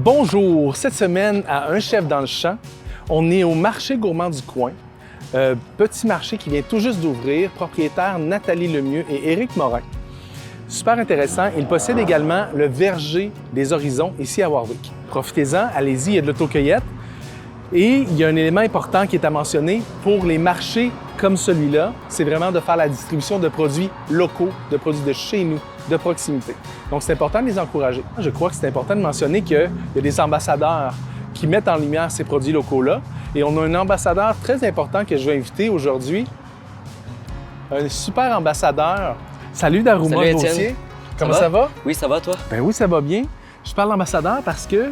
Bonjour! Cette semaine, à Un chef dans le champ, on est au marché gourmand du coin. Petit marché qui vient tout juste d'ouvrir, propriétaire Nathalie Lemieux et Éric Morin. Super intéressant, il possède également le verger des horizons ici à Warwick. Profitez-en, allez-y, il y a de l'autocueillette. Et il y a un élément important qui est à mentionner pour les marchés comme celui-là, c'est vraiment de faire la distribution de produits locaux, de produits de chez nous, de proximité. Donc, c'est important de les encourager. Je crois que c'est important de mentionner qu'il y a des ambassadeurs qui mettent en lumière ces produits locaux-là. Et on a un ambassadeur très important que je vais inviter aujourd'hui. Un super ambassadeur. Salut Daruma Salut, Gauthier. Étienne. Comment ça va? Oui, ça va, toi? Ben oui, ça va bien. Je parle d'ambassadeur parce que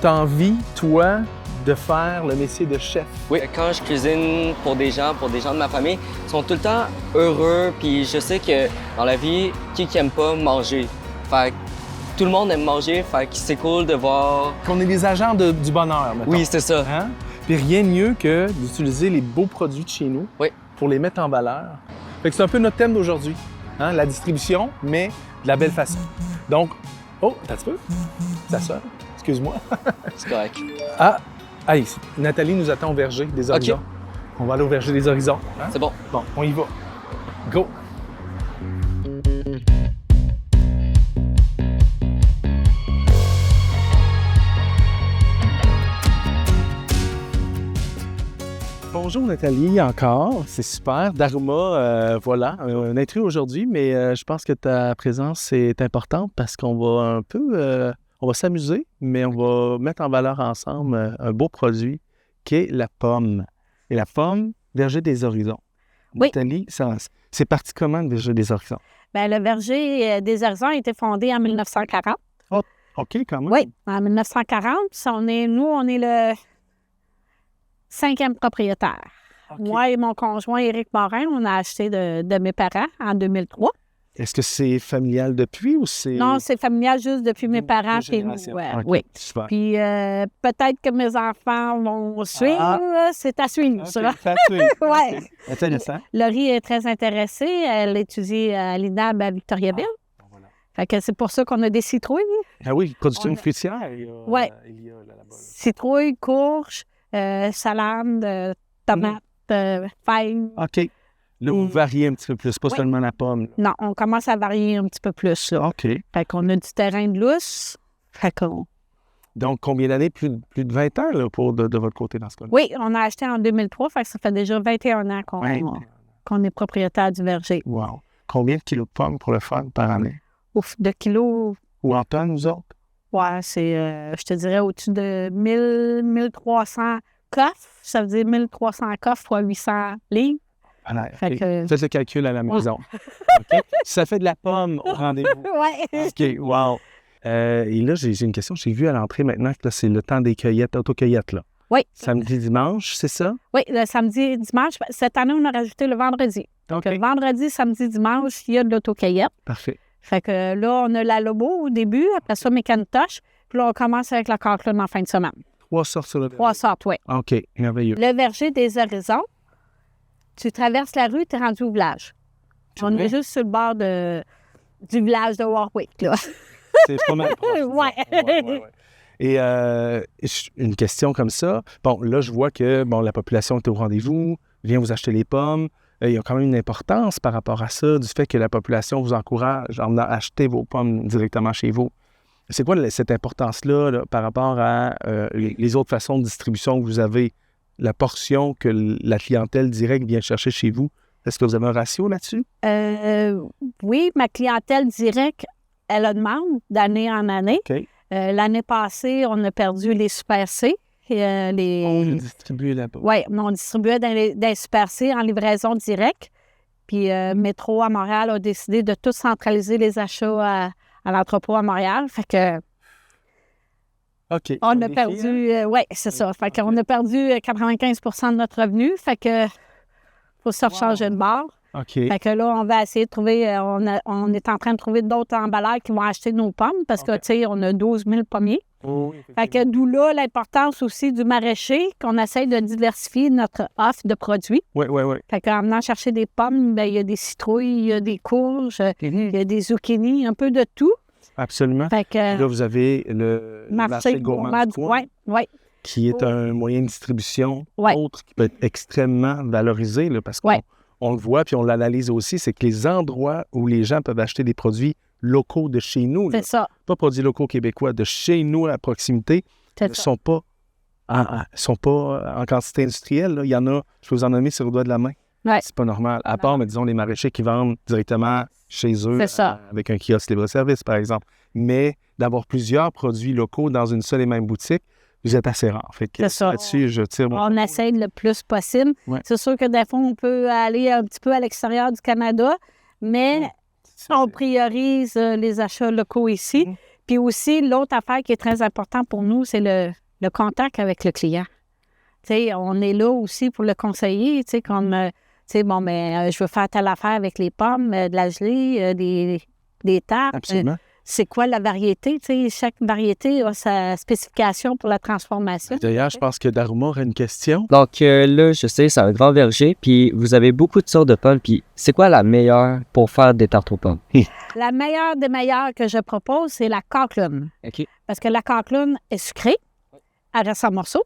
tu as envie, toi, de faire le métier de chef. Oui, quand je cuisine pour des gens de ma famille, ils sont tout le temps heureux, puis je sais que dans la vie, qui aime pas manger? Fait que tout le monde aime manger, fait que c'est cool de voir... Qu'on est des agents du bonheur, mettons. Oui, c'est ça. Hein? Puis rien de mieux que d'utiliser les beaux produits de chez nous pour les mettre en valeur. Fait que c'est un peu notre thème d'aujourd'hui, hein? La distribution, mais de la belle façon. Donc, oh, attends un petit peu. Ça sonne. Excuse-moi. C'est correct. Ah, allez, Nathalie nous attend au verger des horizons. OK. On va aller au verger des horizons. Hein? C'est bon. Bon, on y va. Go! Bonjour Nathalie, encore, c'est super. Daruma, voilà, un intrus aujourd'hui, mais je pense que ta présence est importante parce qu'on va on va s'amuser, mais on va mettre en valeur ensemble un beau produit qui est la pomme. Et la pomme, verger des horizons. Oui. Nathalie, c'est parti comment le verger des horizons? Bien, le verger des horizons a été fondé en 1940. Oh, OK, quand même. Oui, en 1940. On est le 5e propriétaire. OK. Moi et mon conjoint Éric Morin, on a acheté de mes parents en 2003. Est-ce que c'est familial depuis ou c'est... Non, c'est familial juste depuis mes parents Deux chez nous. générations. OK, Oui. super. Puis peut-être que mes enfants vont suivre. C'est à suivre, ça. OK, ça suit. Ouais. OK. Intéressant. Laurie est très intéressée. Elle étudie à l'INAB à Victoriaville. Bon, voilà. Fait que c'est pour ça qu'on a des citrouilles. Ah oui, production On a- fruitière. Ouais. Il y a là-bas. Citrouilles, courges, salade, tomates, fèves. OK. Là, vous variez un petit peu plus, pas Oui. seulement la pomme. Là. Non, on commence à varier un petit peu plus, là. OK. Fait qu'on a du terrain de lousse. Fait qu'on... Donc, combien d'années? Plus de 20 ans là, de votre côté dans ce cas-là? Oui, on a acheté en 2003, fait que ça fait déjà 21 ans qu'on est propriétaire du verger. Wow. Combien de kilos de pommes pour le fun par année? Ouf, de kilos, Ou en tonnes, nous autres? ouais, c'est, je te dirais, au-dessus de 1300 coffres. Ça veut dire 1300 coffres fois 800 livres. Voilà. Fait OK. que- Faites le calcul à la maison. OK? Si ça fait de la pomme au rendez-vous. Ouais. OK, wow. Et là, j'ai une question. J'ai vu à l'entrée maintenant que là, c'est le temps des cueillettes, autocueillettes, là. Oui. Samedi, dimanche, c'est ça? Oui, le samedi et dimanche. Cette année, on a rajouté le vendredi. OK. Donc, vendredi, samedi, dimanche, il y a de l'autocueillette. Parfait. Fait que là, on a la Lobo au début, après ça, Mécanotoche. Puis là, on commence avec la Carclone en fin de semaine. 3 sortes sur le 3 sortes, oui. OK, merveilleux. Le verger des horizons, tu traverses la rue, tu es rendu au village. C'est On vrai? est juste sur le bord du village de Warwick, là. C'est pas mal proche. disons. Ouais. Ouais. Et une question comme ça, bon, là, je vois que bon, la population est au rendez-vous, vient vous acheter les pommes. Il y a quand même une importance par rapport à ça, du fait que la population vous encourage à acheter vos pommes directement chez vous. C'est quoi cette importance-là là, par rapport à les autres façons de distribution que vous avez, la portion que la clientèle directe vient chercher chez vous? Est-ce que vous avez un ratio là-dessus? Oui, ma clientèle directe, elle a demande d'année en année. OK. L'année passée, on a perdu les Super C. On distribue là-bas. Oui, on distribuait dans les Super C en livraison directe. Puis Métro à Montréal a décidé de tout centraliser les achats à l'entrepôt à Montréal. Fait que OK. on a perdu... oui, c'est ça. Fait qu'on a perdu 95 de notre revenu. Fait que faut se rechanger de bord. OK. Fait que là, on va essayer de trouver... on est en train de trouver d'autres emballeurs qui vont acheter nos pommes parce que, OK. tu sais, on a 12 000 pommiers. Oui, Fait que d'où là l'importance aussi du maraîcher, qu'on essaye de diversifier notre offre de produits. Oui. Fait qu'en venant chercher des pommes, bien, il y a des citrouilles, il y a des courges, il y a des zucchinis, un peu de tout. Absolument. Fait que, Là, vous avez le marché gourmand du coin, oui. qui est un moyen de distribution Ouais. autre qui peut être extrêmement valorisé, là, parce qu'on Ouais. on le voit puis on l'analyse aussi, c'est que les endroits où les gens peuvent acheter des produits locaux de chez nous, là, C'est ça. pas produits locaux québécois, de chez nous à proximité, ne C'est ça. sont pas en quantité industrielle. Là. Il y en a, je peux vous en nommer sur le doigt de la main. Ouais. C'est pas normal. À part, mais disons, les maraîchers qui vendent directement chez eux C'est ça. avec un kiosque libre-service, par exemple. Mais d'avoir plusieurs produits locaux dans une seule et même boutique, vous êtes assez rare. Fait que C'est ça. là-dessus, je tire mon... On essaie le plus possible. Ouais. C'est sûr que des fois, on peut aller un petit peu à l'extérieur du Canada, mais on priorise les achats locaux ici. Mhm. Puis aussi, l'autre affaire qui est très importante pour nous, c'est le contact avec le client. Tu sais, on est là aussi pour le conseiller, tu sais, comme, tu sais, bon, mais je veux faire telle affaire avec les pommes, de la gelée, des tartes. Absolument. C'est quoi la variété? Tu sais, chaque variété a sa spécification pour la transformation. D'ailleurs, je pense que Daruma aurait une question. Donc là, je sais, c'est un grand verger, puis vous avez beaucoup de sortes de pommes, puis c'est quoi la meilleure pour faire des tartes aux pommes? La meilleure des meilleures que je propose, c'est la Cockloon. OK. Parce que la Cockloon est sucrée, elle reste en morceaux.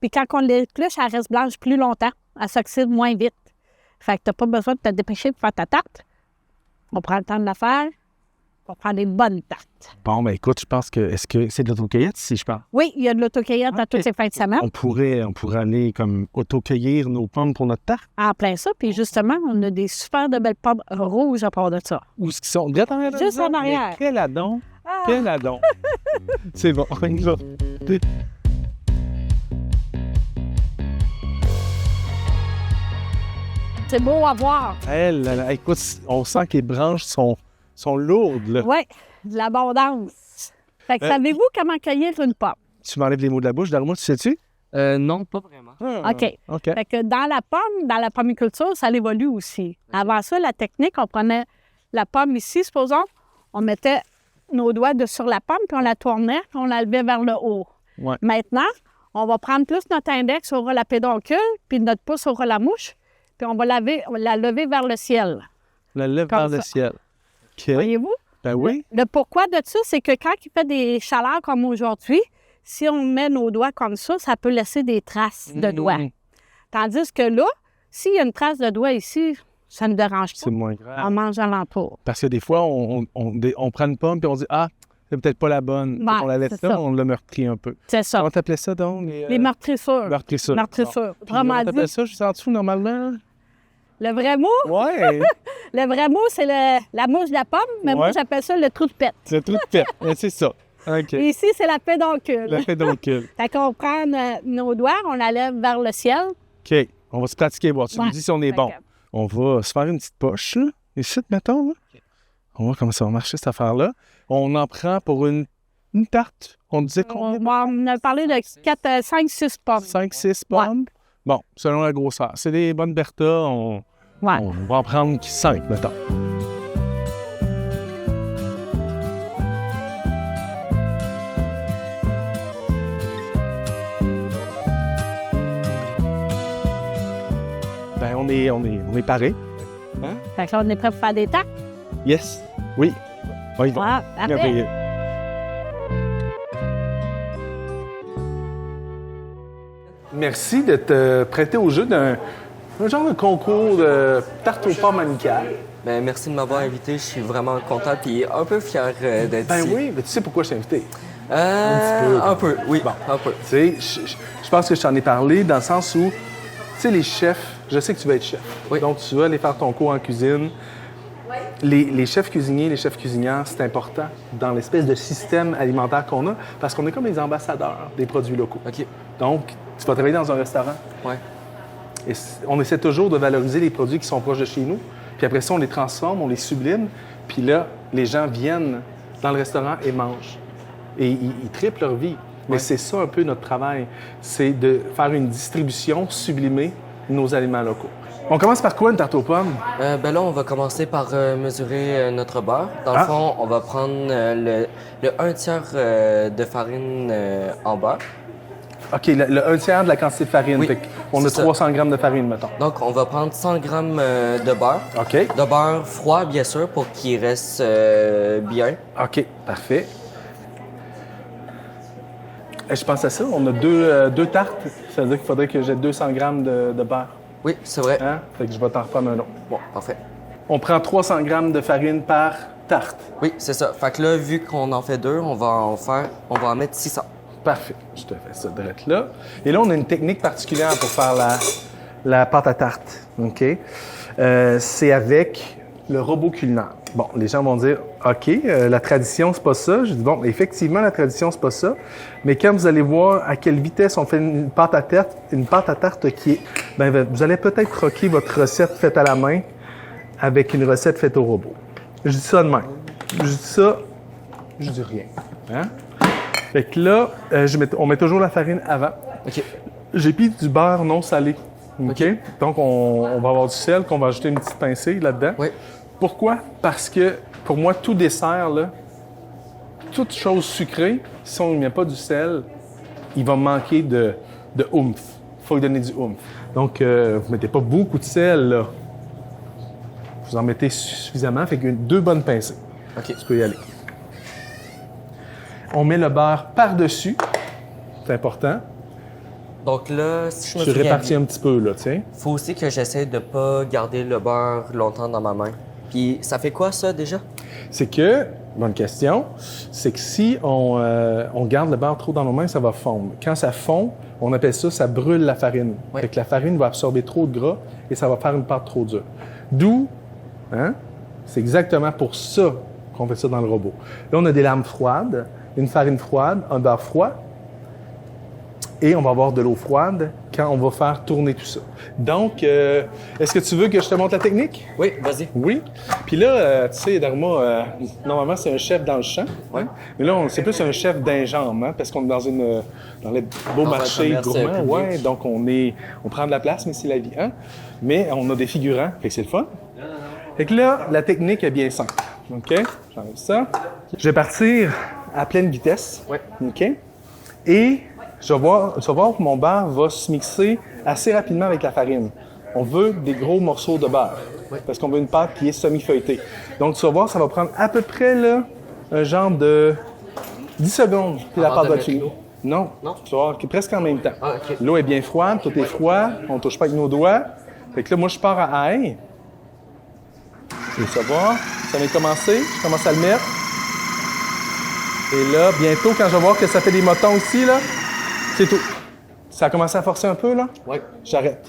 Puis quand on l'épluche, elle reste blanche plus longtemps. Elle s'oxyde moins vite. Fait que tu n'as pas besoin de te dépêcher pour faire ta tarte. On prend le temps de la faire. On prend des bonnes tartes. Bon, ben écoute, je pense que... Est-ce que c'est de l'autocueillette, si je parle? Oui, il y a de l'autocueillette à toutes les fins de semaine. On pourrait aller comme autocueillir nos pommes pour notre tarte. En plein ça. Puis justement, on a des super de belles pommes rouges à part de ça. Où est-ce qu'ils sont? Direct en arrière de Juste nous en autres? arrière. Mais quel adon! Ah! Quel adon! C'est bon, on y va. C'est beau à voir. Elle, là, là, écoute, on sent que les branches sont lourdes, là. Oui, de l'abondance. Fait que Euh, savez-vous comment cueillir une pomme? Tu m'enlèves les mots de la bouche, Daruma, tu sais-tu? Non, pas vraiment. OK. OK. Fait que dans la pommiculture, ça évolue aussi. Avant ça, la technique, on prenait la pomme ici, supposons, on mettait nos doigts sur la pomme, puis on la tournait, puis on la levait vers le haut. Ouais. Maintenant, on va prendre plus notre index aura la pédoncule, puis notre pouce aura la mouche, puis on va la lever vers le ciel. La lève Comme vers le ça. ciel. OK. Voyez-vous? Ben oui. Le pourquoi de ça, c'est que quand il fait des chaleurs comme aujourd'hui, si on met nos doigts comme ça peut laisser des traces de doigts. Tandis que là, s'il y a une trace de doigt ici, ça ne nous dérange pas. C'est moins On grave. mange alentour. Parce que des fois, on prend une pomme puis on dit « Ah, c'est peut-être pas la bonne. Ouais, On la laisse c'est là, ça. on l'a meurtri un peu. C'est ça. Comment t'appelais ça donc? Les meurtrissures. Meurtrissures. Meurtrissures. Puis, Autrement comment dit, t'appelles ça juste en dessous, normalement? le vrai mot, Ouais, le vrai mot, c'est la mouche de la pomme, mais moi, Ouais. j'appelle ça le trou de pète. c'est le trou de pète. C'est ça. OK. Et ici, c'est la pédoncule. La pédoncule. Fait qu'on prend nos doigts, on la lève vers le ciel. OK. On va se pratiquer, voir. Tu Ouais. nous dis si on est Fait bon. que- On va se faire une petite poche, là. Ici, mettons, là. On va voir comment ça va marcher, cette affaire-là. On en prend pour une tarte. On disait combien? On a parlé de 4, 5, 6 pommes. 5, 6 pommes? Bon, selon la grosseur. C'est des bonnes Bertha, on Ouais. va en prendre 5, mettons. Ben, on est paré. Fait que là, on est prêt pour faire des tartes. Yes. Oui. On y va. Voilà. Après, Merveilleux. Merci de te prêter au jeu d'un genre de concours de tarte aux pommes amicales. Ben, merci de m'avoir invité. Je suis vraiment content et un peu fier d'être Ben ici. oui, mais tu sais pourquoi je t'ai invité. Un peu, oui. Bon. Un peu. Tu sais, je pense que je t'en ai parlé dans le sens où, tu sais, les chefs, je sais que tu vas être chef. Oui. Donc, tu vas aller faire ton cours en cuisine. Les chefs cuisiniers, les chefs cuisinières, c'est important dans l'espèce de système alimentaire qu'on a parce qu'on est comme les ambassadeurs des produits locaux. OK. Donc, tu vas travailler dans un restaurant Ouais. et on essaie toujours de valoriser les produits qui sont proches de chez nous. Puis après ça, on les transforme, on les sublime. Puis là, les gens viennent dans le restaurant et mangent. Et ils triplent leur vie. Mais Ouais. c'est ça un peu notre travail. C'est de faire une distribution sublimée de nos aliments locaux. On commence par quoi, une tarte aux pommes? Ben là, on va commencer par mesurer notre beurre. Dans le Ah. fond, on va prendre le 1 tiers de farine en beurre. OK, un tiers de la quantité de farine. Oui, Fait on a c'est ça. 300 grammes de farine, mettons. Donc, on va prendre 100 grammes de beurre. OK. De beurre froid, bien sûr, pour qu'il reste bien. OK, parfait. Je pense à ça. On a deux tartes. Ça veut dire qu'il faudrait que j'ai 200 grammes de beurre. Oui, c'est vrai. Hein? Fait que je vais t'en reprendre un autre. Bon, parfait. On prend 300 grammes de farine par tarte. Oui, c'est ça. Fait que là, vu qu'on en fait 2, on va en mettre 600. Parfait. Je te fais ça direct là. Et là, on a une technique particulière pour faire la pâte à tarte. OK? C'est avec le robot culinaire. Bon, les gens vont dire, OK, la tradition, c'est pas ça. Je dis, bon, effectivement, la tradition, c'est pas ça. Mais quand vous allez voir à quelle vitesse on fait une pâte à tarte qui est... Bien, vous allez peut-être croquer votre recette faite à la main avec une recette faite au robot. Je dis ça de même. Je dis ça, je dis rien. Hein? Fait que là, on met toujours la farine avant. OK. J'ai mis du beurre non salé. OK? Donc, on va avoir du sel qu'on va ajouter une petite pincée là-dedans. Oui. Pourquoi? Parce que, pour moi, tout dessert, là, toute chose sucrée, si on ne met pas du sel, il va manquer de oomph. Il faut lui donner du oomph. Donc, vous ne mettez pas beaucoup de sel, là. Vous en mettez suffisamment, fait que 2 bonnes pincées. OK. Tu peux y aller. On met le beurre par-dessus. C'est important. Donc là, si je me Tu souviens répartis bien, un petit peu, là, tiens. faut aussi que j'essaie de pas garder le beurre longtemps dans ma main. Puis ça fait quoi, ça, déjà? C'est que, bonne question, c'est que si on garde le beurre trop dans nos mains, ça va fondre. Quand ça fond, on appelle ça, ça brûle la farine. Oui. Fait que la farine va absorber trop de gras et ça va faire une pâte trop dure. D'où, hein, c'est exactement pour ça qu'on fait ça dans le robot. Là, on a des lames froides, une farine froide, un beurre froid, et on va avoir de l'eau froide quand on va faire tourner tout ça. Donc, est-ce que tu veux que je te montre la technique? Oui, vas-y. Oui. Puis là, tu sais, Dharma, normalement, c'est un chef dans le champ. Ouais. Hein? Mais là, c'est plus un chef d'ingénieur, hein, parce qu'on est dans les beaux Dans un marchés commerce gourmands. public. Ouais, donc, on prend de la place, mais c'est la vie. Hein? Mais on a des figurants, fait que c'est le fun. Fait que là, la technique est bien simple. OK? J'enlève ça. Je vais partir à pleine vitesse. Ouais. OK? Et tu vas voir que mon beurre va se mixer assez rapidement avec la farine. On veut des gros morceaux de beurre, parce qu'on veut une pâte qui est semi-feuilletée. Donc, tu vas voir, ça va prendre à peu près là, un genre de 10 secondes, puis la Avant pâte de va mettre cuire. l'eau? Non, tu vas voir, presque en même temps. Ah, OK. L'eau est bien froide, tout est froid, on ne touche pas avec nos doigts. Fait que là, moi, je pars à ail. Tu veux savoir, ça vient de commencer, je commence à le mettre. Et là, bientôt, quand je vais voir que ça fait des motons ici, là, c'est tout. Ça a commencé à forcer un peu, là? Oui. J'arrête.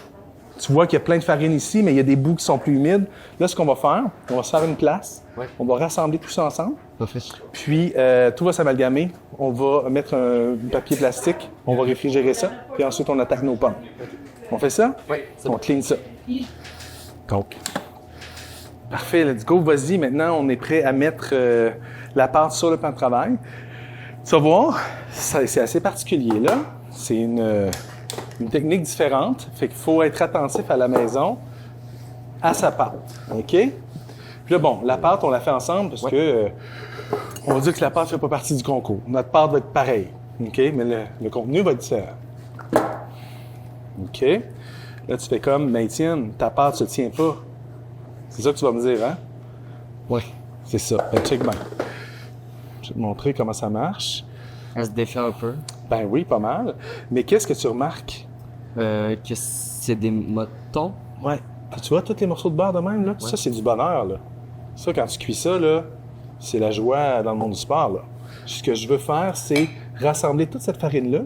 Tu vois qu'il y a plein de farine ici, mais il y a des bouts qui sont plus humides. Là, ce qu'on va faire, on va se faire une place. Ouais. On va rassembler tout ça ensemble. Parfait. Puis, tout va s'amalgamer. On va mettre un papier plastique. On va réfrigérer ça. Puis ensuite, on attaque nos pommes. On fait ça? Oui, c'est On bon. clean ça. Donc, parfait, let's go. Vas-y, maintenant, on est prêt à mettre la pâte sur le pan de travail. Tu vas voir, c'est assez particulier, là. C'est une technique différente. Fait qu'il faut être attentif à la maison, à sa pâte. OK? Puis là, bon, la pâte, on la fait ensemble parce que on va dire que la pâte ne fait pas partie du concours. Notre pâte va être pareille. OK? Mais le contenu va être différent. OK? Là, tu fais comme, mais Étienne, ta pâte se tient pas. C'est ça que tu vas me dire, hein? Oui. C'est ça. Ben, check bien. Je vais te montrer comment ça marche. Elle se défait un peu. Ben oui, pas mal. Mais qu'est-ce que tu remarques? Que c'est des motons. Ouais. Puis tu vois, tous les morceaux de beurre de même, là? Ça, c'est du bonheur, là. Ça, quand tu cuis ça, là, c'est la joie dans le monde du sport, là. Ce que je veux faire, c'est rassembler toute cette farine-là,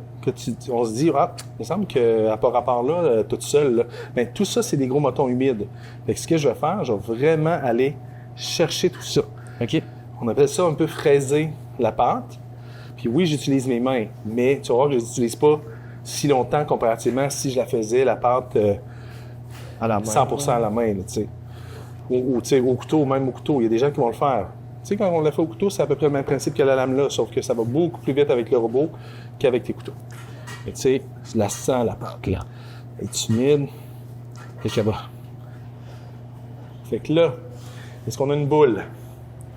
on se dit, ah, il me semble qu'elle n'a pas rapport là, toute seule, là. Mais tout ça, c'est des gros motons humides. Fait que ce que je vais faire, je vais vraiment aller chercher tout ça. OK. On appelle ça un peu fraiser la pâte. Puis oui, j'utilise mes mains, mais tu vas voir que je ne les utilise pas si longtemps comparativement si je la faisais, la pâte, À la main. 100% à la main, là, tu sais. Ou tu sais, au couteau, même au couteau. Il y a des gens qui vont le faire. Tu sais, quand on la fait au couteau, c'est à peu près le même principe que la lame-là, sauf que ça va beaucoup plus vite avec le robot qu'avec tes couteaux. Mais tu sais, je la sens, la pâte, là. Elle est humide. Fait que va. Fait que là, est-ce qu'on a une boule?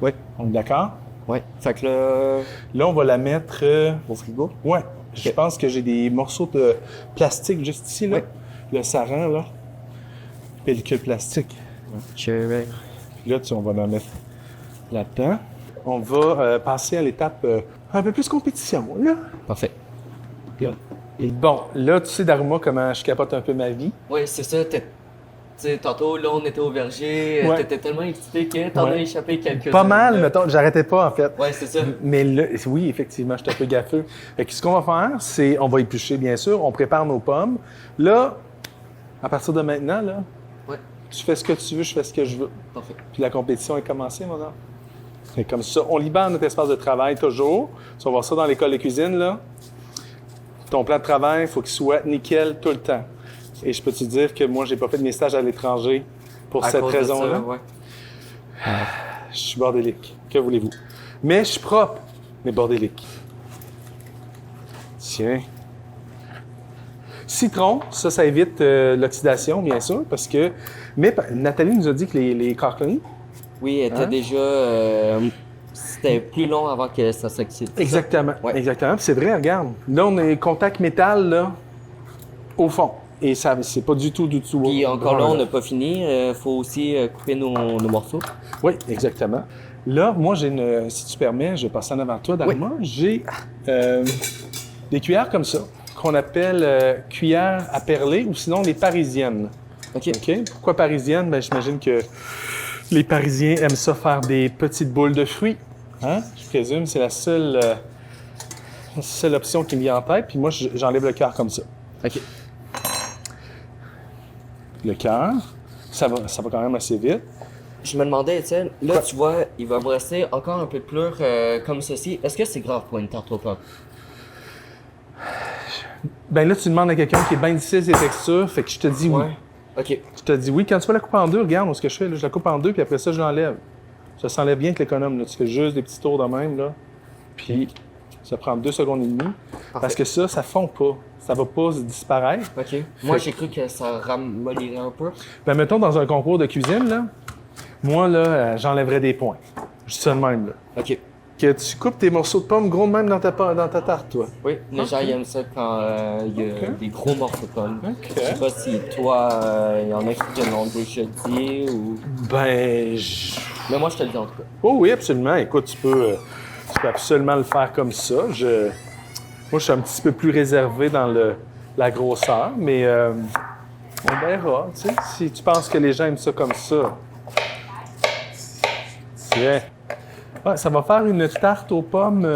Oui. On est d'accord? Oui. Fait que là, Là, on va la mettre... au frigo. Ouais. Je pense que j'ai des morceaux de plastique juste ici, là. Oui. Le saran, là. Pellicule plastique. Cherry. Puis là, on va en mettre là-dedans. On va passer à l'étape un peu plus compétition, là. Parfait. Et bon, là, tu sais, Daruma, comment je capote un peu ma vie. Oui, c'est ça. Tu sais, tantôt, là, on était au verger. Ouais. T'étais tellement excité que t'en as échappé quelques-uns. Pas mal, mettons. J'arrêtais pas, en fait. Ouais, c'est ça. Mais là, oui, effectivement, je suis un peu gaffeux. Fait que ce qu'on va faire, c'est, on va éplucher, bien sûr, on prépare nos pommes. Là, à partir de maintenant, là, Ouais. tu fais ce que tu veux, je fais ce que je veux. Parfait. Puis la compétition est commencée, mon homme. Et comme ça, on libère notre espace de travail toujours. Tu vas voir ça dans l'école de cuisine, là. Ton plan de travail, il faut qu'il soit nickel tout le temps. Et je peux te dire que moi, j'ai pas fait de mes stages à l'étranger pour À cette cause de raison-là. ça, ouais. Je suis bordélique. Que voulez-vous? Mais je suis propre, mais bordélique. Tiens. Citron, ça évite l'oxydation, bien sûr, parce que... Mais Nathalie nous a dit que les Cochlean... Oui, elle était Hein? déjà... c'était plus long avant que ça s'oxyde. Exactement, Ouais. exactement. Puis c'est vrai, regarde. Là, on est contact métal, là, au fond. Et ça, c'est pas du tout... Puis encore là, on n'a pas fini. Faut aussi couper nos morceaux. Oui, exactement. Là, moi, j'ai une... Si tu permets, je vais passer en avant de toi, Daruma. J'ai des cuillères comme ça, qu'on appelle cuillères à perler, ou sinon les parisiennes. OK. OK? Pourquoi parisiennes? Bien, j'imagine que les Parisiens aiment ça faire des petites boules de fruits. Hein? Je présume, c'est la seule option qui me vient en tête. Puis moi, j'enlève le cœur comme ça. OK. Le cœur, ça va quand même assez vite. Je me demandais, Étienne, là, Quoi? tu vois, il va me rester encore un peu de plure comme ceci. Est-ce que c'est grave pour une tarte aux pommes? Ben là, tu demandes à quelqu'un qui est bien difficile ses textures, fait que je te dis oui. OK. Je te dis oui. Quand tu vas la couper en deux, regarde ce que je fais. Là, je la coupe en deux, puis après ça, je l'enlève. Ça s'enlève bien avec l'économe. Là. Tu fais juste des petits tours de même, là. Puis ça prend 2 secondes et demie. Parce que ça fond pas. Ça va pas disparaître. OK. Moi, j'ai cru que ça ramollirait un peu. Ben mettons, dans un concours de cuisine, là, moi, là, j'enlèverais des points. Je dis ça de même, là. OK. Que tu coupes tes morceaux de pommes gros de même dans ta tarte, toi. Oui, les gens ils aiment ça quand il y a OK. des gros morceaux de pommes. OK. Je sais pas si toi, il y en a qui te l'ont déjà dit ou... Ben, Mais moi, je te le dis en tout cas. oh oui, absolument. Écoute, tu peux absolument le faire comme ça. Moi, je suis un petit peu plus réservé dans la grosseur, mais on verra. Tu sais, si tu penses que les gens aiment ça comme ça. Tiens. Ouais, ça va faire une tarte aux pommes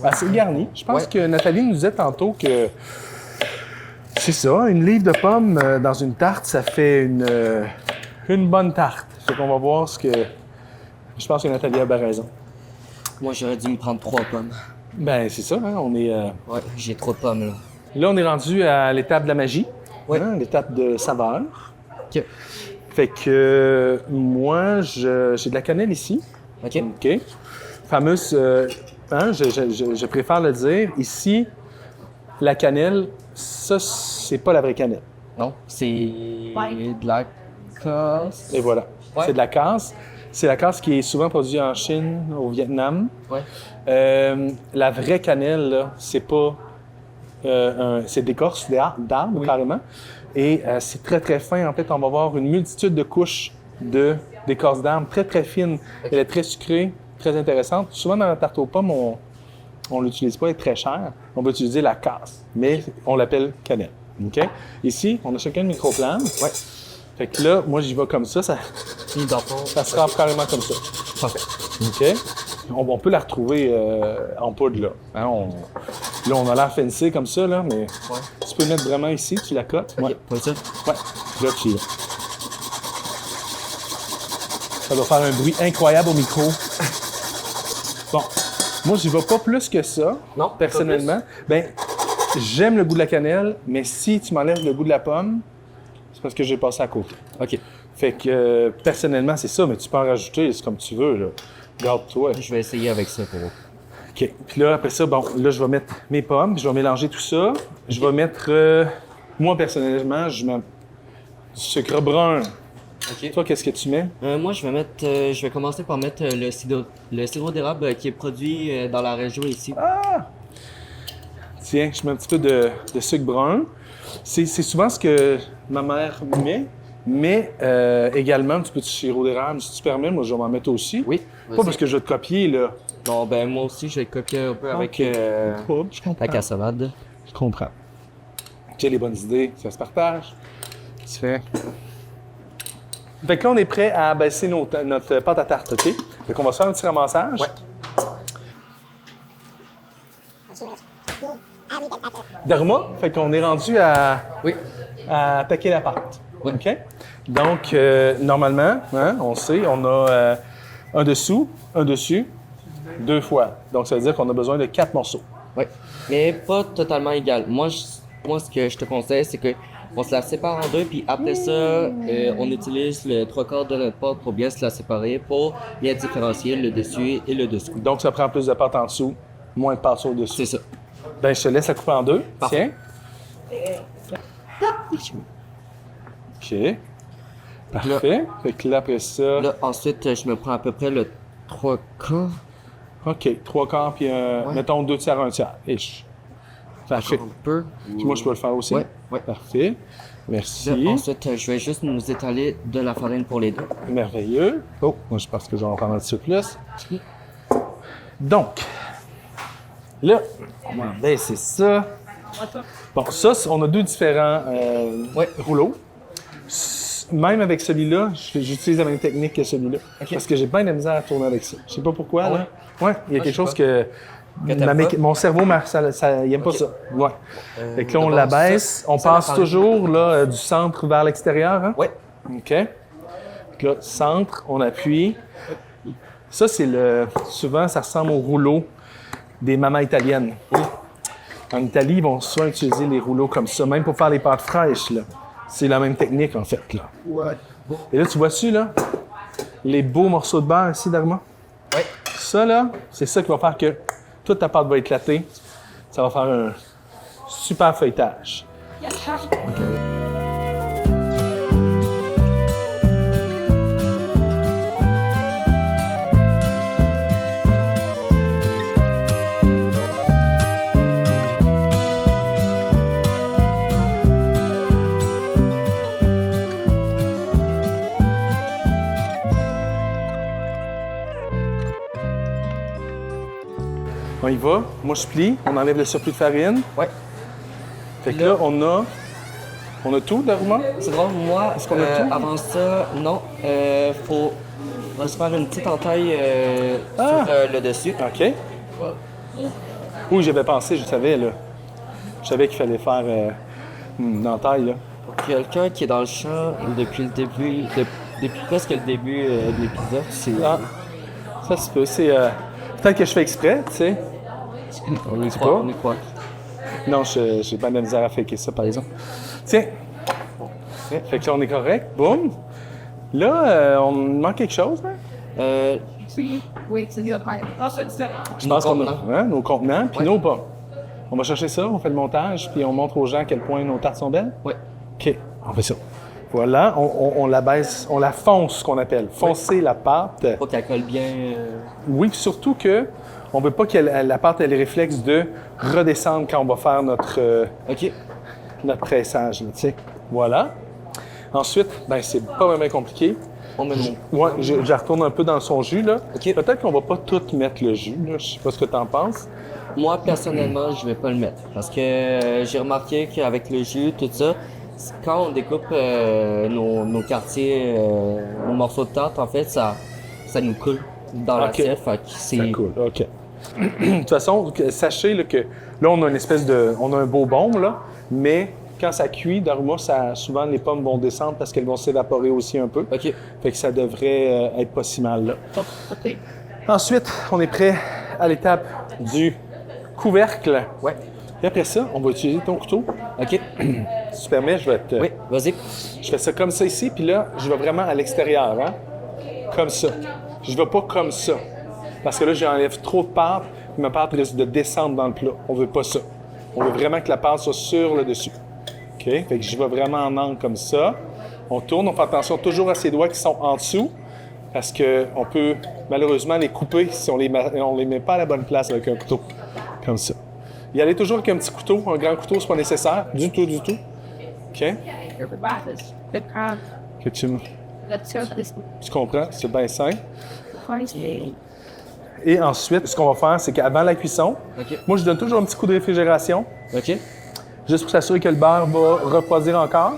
assez garnie. Je pense que Nathalie nous disait tantôt que c'est ça, une livre de pommes dans une tarte, ça fait une bonne tarte. Fait qu'on va voir ce que... Je pense que Nathalie a bien raison. Moi, j'aurais dû me prendre 3 pommes. Ben, c'est ça, hein? On est... Ouais, j'ai trop de pommes, là. Là, on est rendu à l'étape de la magie, Ouais. hein, l'étape de saveur. OK. Fait que moi, j'ai de la cannelle ici. OK. OK. Fameuse, hein, je préfère le dire. Ici, la cannelle, ça, c'est pas la vraie cannelle. Non, c'est Ouais. de la casse. Et voilà. Ouais. C'est de la casse. C'est la casse qui est souvent produite en Chine, au Vietnam. Ouais. La vraie cannelle, là, c'est pas... c'est d'écorce d'arbres, Oui. carrément. Et c'est très, très fin. En fait, on va avoir une multitude de couches d'écorce d'arbres très, très fine. Elle est très sucrée, très intéressante. Souvent, dans la tarte aux pommes, on l'utilise pas, elle est très chère. On va utiliser la casse, mais on l'appelle cannelle. OK? Ici, on a chacun une microplane. Ouais. Fait que là, moi, j'y vais comme ça. Ça Dans le fond, se rend carrément comme ça. parfait. OK? On peut la retrouver en poudre, là. Hein, là, on a l'air fancy comme ça, là, mais Ouais. tu peux le mettre vraiment ici, tu la cotes. OK, pas ça. Ouais. Là, tu... Ça va faire un bruit incroyable au micro. Bon. Moi, j'y vais pas plus que ça, Non, personnellement. Ben, j'aime le goût de la cannelle, mais si tu m'enlèves le goût de la pomme, c'est parce que j'ai passé à côté. OK. Fait que, personnellement, c'est ça, mais tu peux en rajouter, c'est comme tu veux, là. Garde-toi. Je vais essayer avec ça pour vous. OK. Puis là, après ça, bon, là, je vais mettre mes pommes, puis je vais mélanger tout ça. Je vais mettre, moi, personnellement, je mets du sucre brun. OK. Toi, qu'est-ce que tu mets? Moi, je vais commencer par mettre le sirop d'érable qui est produit dans la région ici. Tiens, je mets un petit peu de sucre brun. C'est souvent ce que ma mère met, mais également, tu peux du sirop d'érable, si tu permets, moi je vais m'en mettre aussi. Oui. Pas parce que je vais te copier, là. Non, ben moi aussi, je vais copier un peu avec Je comprends. la cassonade. Je comprends. J'ai les bonnes idées, ça se partage. Tu fais. Fait que là, on est prêt à baisser notre pâte à tarte, OK? Fait qu'on va se faire un petit ramassage. Ouais. Daruma, fait qu'on est rendu à Oui. attaquer la pâte. Oui. OK? Donc, normalement, hein, on sait, on a un dessous, un dessus, 2 fois. Donc, ça veut dire qu'on a besoin de 4 morceaux. Oui. Mais pas totalement égal. Moi, ce que je te conseille, c'est que on se la sépare en 2, puis après ça, on utilise le 3/4 de notre pâte pour bien se la séparer, pour bien différencier le dessus et le dessous. Donc, ça prend plus de pâte en dessous, moins de pâte au-dessus. C'est ça. Ben, je te laisse la couper en 2. Parfait. Tiens. OK. Parfait. Fait que là, après ça... Là, ensuite, je me prends à peu près le 3/4. OK. 3/4, puis mettons 2 tiers, 1 tiers. Ish. Parfait. Un peu. Puis moi, je peux le faire aussi? Ouais, ouais. Parfait. Merci. Là, ensuite, je vais juste nous étaler de la farine pour les deux. Merveilleux. Oh, moi, je pense que j'en vais en prendre un petit peu plus. Donc, là, on va baisser ça. Bon, ça, on a 2 différents rouleaux. Même avec celui-là, j'utilise la même technique que celui-là. OK. Parce que j'ai bien de la misère à tourner avec ça. Je sais pas pourquoi, Ah là. Ouais, il y a quelque chose que t'aimes pas? mon cerveau, il aime pas ça. Ouais. Fait que là, on d'abord, la baisse. On ça, la passe farine. toujours là, du centre vers l'extérieur. Hein? Ouais. OK. Donc là, centre, on appuie. Ça, souvent, ça ressemble au rouleau des mamas italiennes. En Italie, ils vont souvent utiliser les rouleaux comme ça, même pour faire les pâtes fraîches, là. C'est la même technique, en fait, là. Ouais. Et là, tu vois-tu, là, les beaux morceaux de beurre ici, Daruma? Ouais. Ça, là, c'est ça qui va faire que toute ta pâte va éclater. Ça va faire un super feuilletage. On y va. Moi, je plie. On enlève le surplus de farine. Ouais. Fait que là, on a tout, Daruma? C'est bon, moi, Est-ce qu'on a tout? avant ça, non. On va se faire une petite entaille Ah! sur le dessus. OK. Oui, j'avais pensé, je savais, là. Je savais qu'il fallait faire une entaille, là. Pour quelqu'un qui est dans le champ depuis le début, depuis presque le début de l'épisode, c'est... Ah, ça se peut. C'est peut-être que je fais exprès, tu sais. On y pas. croit, on y croit. Non, j'ai pas de la misère à faker ça, par exemple. Tiens. Fait que là, on est correct. Boum. Là, on manque quelque chose, hein? Je pense qu'on a nos contenants, puis nos pommes. On va chercher ça, on fait le montage, puis on montre aux gens à quel point nos tartes sont belles. Oui. OK, on fait ça. Voilà, on la baisse, on la fonce, ce qu'on appelle. Foncer la pâte. Pour qu'elle colle bien. Oui, puis surtout que on veut pas que la pâte ait le réflexe de redescendre quand on va faire notre pressage, là, tu sais. Voilà. Ensuite, ben c'est pas vraiment compliqué. On met le Ouais, je la retourne un peu dans son jus, là. OK. Peut-être qu'on va pas tout mettre le jus, là. Je sais pas ce que t'en penses. Moi, personnellement, je vais pas le mettre. Parce que j'ai remarqué qu'avec le jus, tout ça, quand on découpe nos quartiers, nos morceaux de tarte, en fait, ça nous coule dans l'assiette. Fait que c'est... Ça coule, OK. De toute façon, sachez là, que là, on a une espèce de... On a un beau bombe, là, mais quand ça cuit, Daruma, souvent, les pommes vont descendre parce qu'elles vont s'évaporer aussi un peu. OK. Fait que ça devrait être pas si mal, là. Ensuite, on est prêt à l'étape du couvercle. Ouais. Et après ça, on va utiliser ton couteau. OK. Si tu permets, je vais te... Oui, vas-y. Je fais ça comme ça ici, puis là, je vais vraiment à l'extérieur, hein? Comme ça. Je vais pas comme ça. Parce que là, j'enlève trop de pâte, puis ma pâte risque de descendre dans le plat. On veut pas ça. On veut vraiment que la pâte soit sur le dessus. OK? Fait que je vais vraiment en angle comme ça. On tourne, on fait attention toujours à ces doigts qui sont en dessous, parce qu'on peut malheureusement les couper si on les met pas à la bonne place avec un couteau. Comme ça. Y aller toujours avec un petit couteau, un grand couteau, c'est pas nécessaire. Du tout. OK? Que tu comprends, c'est bien simple. Et ensuite, ce qu'on va faire, c'est qu'avant la cuisson, moi, je donne toujours un petit coup de réfrigération. OK. Juste pour s'assurer que le beurre va refroidir encore.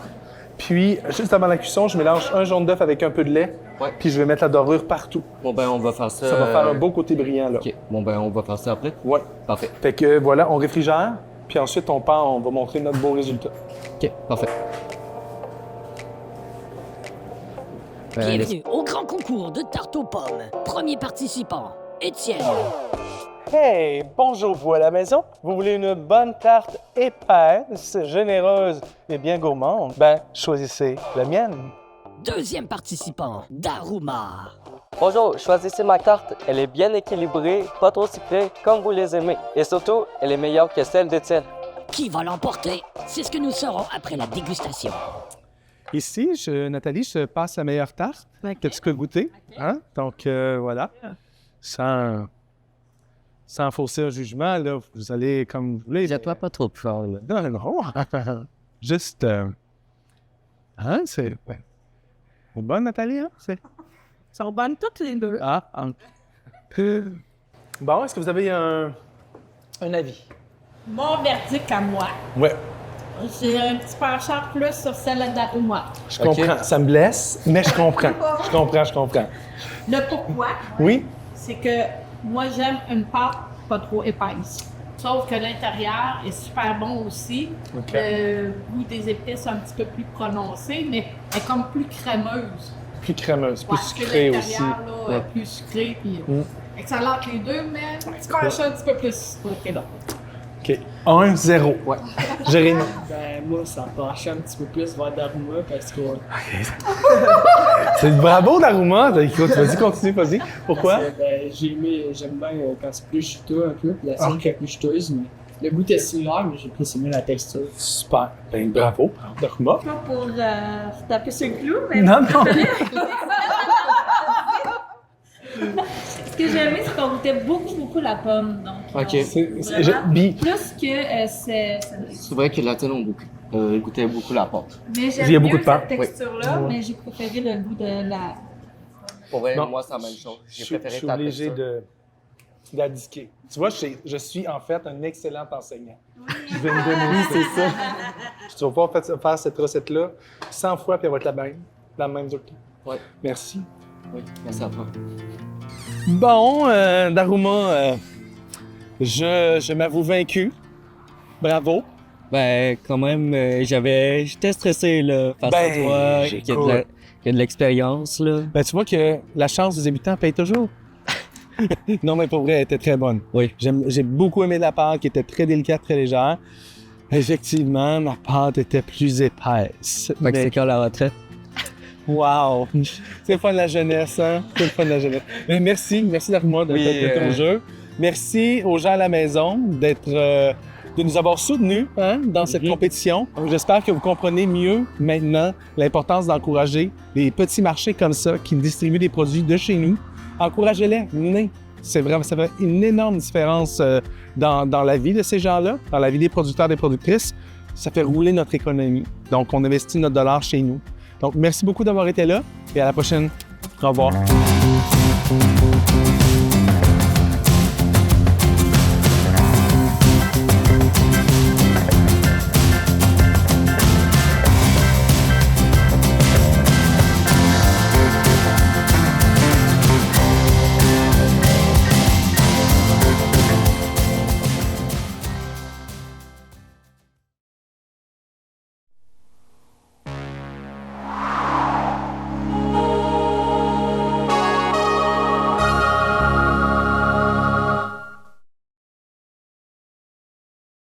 Puis, juste avant la cuisson, je mélange un jaune d'œuf avec un peu de lait. Ouais. Puis, je vais mettre la dorure partout. Bon, ben, on va faire ça. Ça va faire un beau côté brillant, là. OK. Bon, ben, on va faire ça après. Ouais. Parfait. Fait que, voilà, on réfrigère. Puis ensuite, on part, on va montrer notre beau résultat. OK. Parfait. Bienvenue au grand concours de tarte aux pommes. Premier participant, Étienne. Hey, bonjour vous à la maison. Vous voulez une bonne tarte épaisse, généreuse et bien gourmande? Ben, choisissez la mienne. Deuxième participant, Daruma. Bonjour, choisissez ma tarte. Elle est bien équilibrée, pas trop sucrée, comme vous les aimez. Et surtout, elle est meilleure que celle d'Étienne. Qui va l'emporter? C'est ce que nous saurons après la dégustation. Ici, Nathalie, je passe la meilleure tarte que tu peux goûter. Hein? Donc, voilà. Sans fausser un jugement, là, vous allez comme vous voulez. Jette-toi pas trop fort, là. Non. Juste. Hein? C'est bonne, Nathalie, hein? Ils sont bonnes toutes les deux. Ah. Bon, est-ce que vous avez un avis? Mon verdict à moi, Ouais. c'est un petit penchant plus sur celle d'Aruma. Je comprends. Ça me blesse, mais je comprends. Je comprends. Le pourquoi, Oui? c'est que moi, j'aime une pâte pas trop épaisse. Sauf que l'intérieur est super bon aussi. OK. Le goût des épices un petit peu plus prononcé, mais elle est comme plus crémeuse. Plus crémeuse, plus Ouais, sucrée que aussi. l'intérieur, là, est plus sucré. Puis, excellente les deux, mais un petit penchant un petit peu plus sucré là. OK. 1-0. Ouais. Jérémy. Ben, moi, ça penchait un petit peu plus vers Daruma parce que. C'est bravo, Daruma. Écoute, vas-y, continue, vas-y. Pourquoi? parce que, ben, j'aime bien quand c'est plus juteux un peu, puis la sauce est plus juteuse, mais le goût est similaire, mais j'ai plus aimé la texture. Super. Ben, bravo, Daruma. Pas pour taper sur le clou, mais Non. Ce que j'ai aimé, c'est qu'on goûtait beaucoup la pomme. Donc, OK. plus que c'est. C'est vrai que la tienne, on goûtait beaucoup la pâte. Mais Il y a j'aime beaucoup mieux de pâte. cette texture-là, mais j'ai préféré le goût de la. Pour vrai, Non. moi, c'est la même chose. J'ai Je préféré suis ta obligé texture. d'indiquer. Tu vois, je suis en fait un excellent enseignant. Je vais me donner, c'est ça. Tu vas pouvoir faire cette recette-là 100 fois, puis elle va être la même tout le temps. Ouais. Merci. Oui, merci à toi. Bon, Daruma, je m'avoue vaincu. Bravo. Ben, quand même, j'étais stressé, là, face à toi, j'écoute. qu'il y a de l'expérience, là. Ben, tu vois que la chance des débutants paye toujours. Non, mais pour vrai, elle était très bonne. Oui. J'ai beaucoup aimé la pâte qui était très délicate, très légère. Effectivement, ma pâte était plus épaisse. Fait que c'est quand la retraite? Wow! C'est le fun de la jeunesse, hein? C'est le fun de la jeunesse. Mais merci Daruma de ton jeu. Merci aux gens à la maison de nous avoir soutenus dans cette compétition. J'espère que vous comprenez mieux maintenant l'importance d'encourager les petits marchés comme ça qui distribuent des produits de chez nous. Encouragez-les, venez. C'est vraiment, ça fait une énorme différence dans la vie de ces gens-là, dans la vie des producteurs et des productrices. Ça fait rouler notre économie. Donc, on investit notre dollar chez nous. Donc, merci beaucoup d'avoir été là et à la prochaine. Au revoir.